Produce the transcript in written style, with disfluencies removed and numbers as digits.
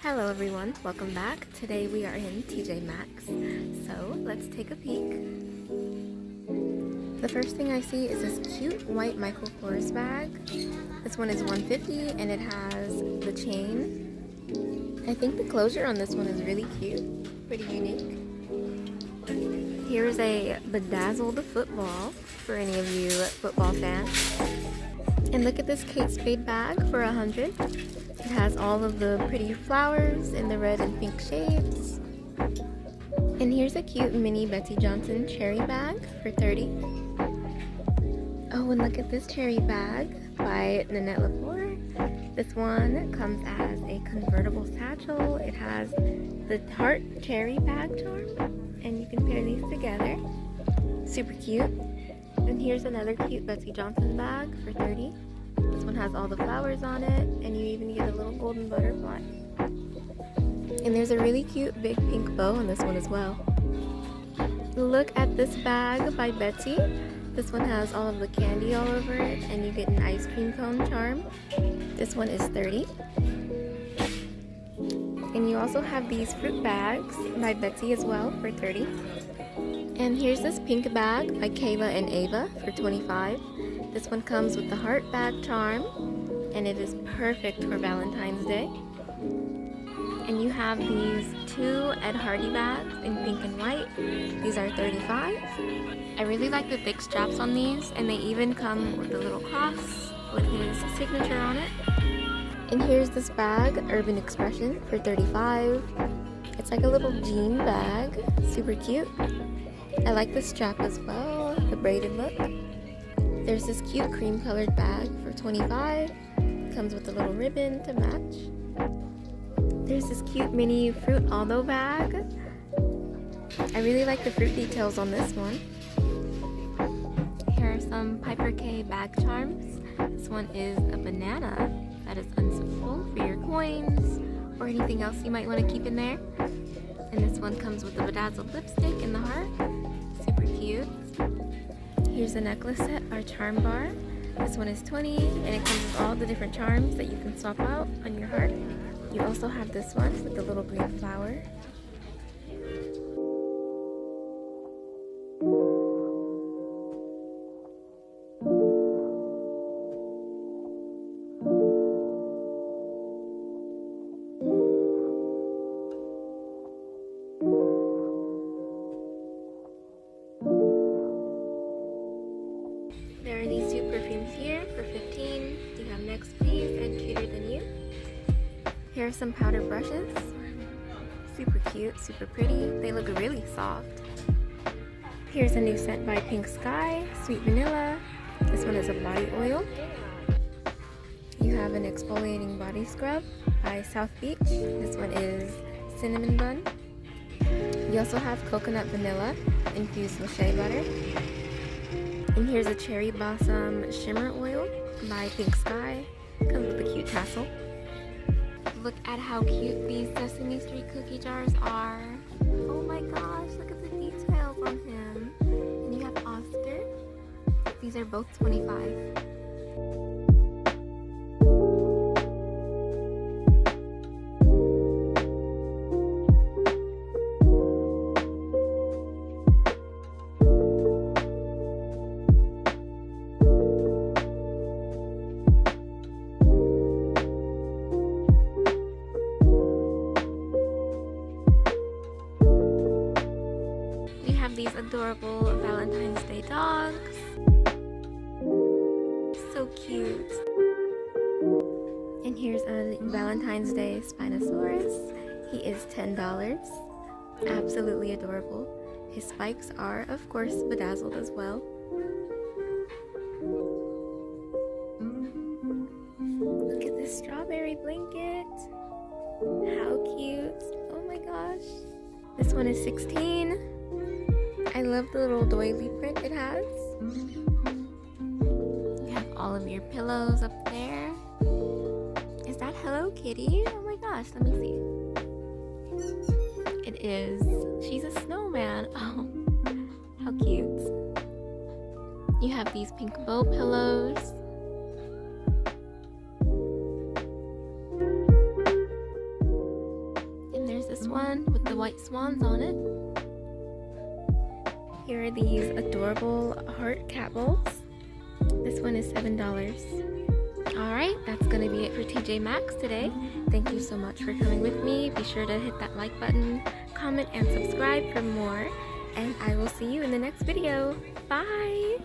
Hello everyone, welcome back. Today we are in TJ Maxx, so let's take a peek. The first thing I see is this cute white Michael Kors bag. This one is $150 and it has the chain. I think the closure on this one is really cute, pretty unique. Here's a bedazzled football for any of you football fans. And look at this Kate Spade bag for $100. It has all of the pretty flowers in the red and pink shades. And here's a cute mini Betsy Johnson cherry bag for $30. Oh, and look at this cherry bag by Nanette Lepore. This one comes as a convertible satchel. It has the heart cherry bag charm, and you can pair these together. Super cute. And here's another cute Betsy Johnson bag for $30. This one has all the flowers on it, and you even get a little golden butterfly. And there's a really cute big pink bow on this one as well. Look at this bag by Betsy. This one has all of the candy all over it, and you get an ice cream cone charm. This one is $30. And you also have these fruit bags by Betsy as well for $30. And here's this pink bag by Kayla and Ava for $25. This one comes with the heart bag charm, and it is perfect for Valentine's Day. And you have these two Ed Hardy bags in pink and white. These are $35. I really like the thick straps on these, and they even come with a little cross with his signature on it. And here's this bag, Urban Expression, for $35. It's like a little jean bag, super cute. I like the strap as well, the braided look. There's this cute cream colored bag for $25. Comes with a little ribbon to match. There's this cute mini fruit aldo bag. I really like the fruit details on this one. Here are some Piper K bag charms. This one is a banana that is unzippable for your coins or anything else you might want to keep in there. And this one comes with the bedazzled lipstick in the heart. Super cute. Here's a necklace set, our charm bar. This one is $20, and it comes with all the different charms that you can swap out on your heart. You also have this one with the little green flower. There are these two perfumes here for $15. You have Next Please and Cuter Than You. Here are some powder brushes. Super cute, super pretty. They look really soft. Here's a new scent by Pink Sky, Sweet Vanilla. This one is a body oil. You have an exfoliating body scrub by South Beach. This one is Cinnamon Bun. You also have Coconut Vanilla infused with shea butter. And here's a Cherry Blossom Shimmer Oil by Pink Sky. Comes with a cute tassel. Look at how cute these Sesame Street cookie jars are. Oh my gosh, look at the details on him. And you have Oscar. These are both $25. These adorable Valentine's Day dogs. So cute. And here's a Valentine's Day Spinosaurus. He is $10. Absolutely adorable. His spikes are, of course, bedazzled as well. Look at this strawberry blanket. How cute. Oh my gosh. This one is $16. I love the little doily print it has. You have all of your pillows up there. Is that Hello Kitty? Oh my gosh, let me see. It is. She's a snowman. Oh, how cute. You have these pink bow pillows. this one with the white swans on it. Here are these adorable heart cat bowls. This one is $7. Alright, that's going to be it for TJ Maxx today. Thank you so much for coming with me. Be sure to hit that like button, comment, and subscribe for more. And I will see you in the next video. Bye!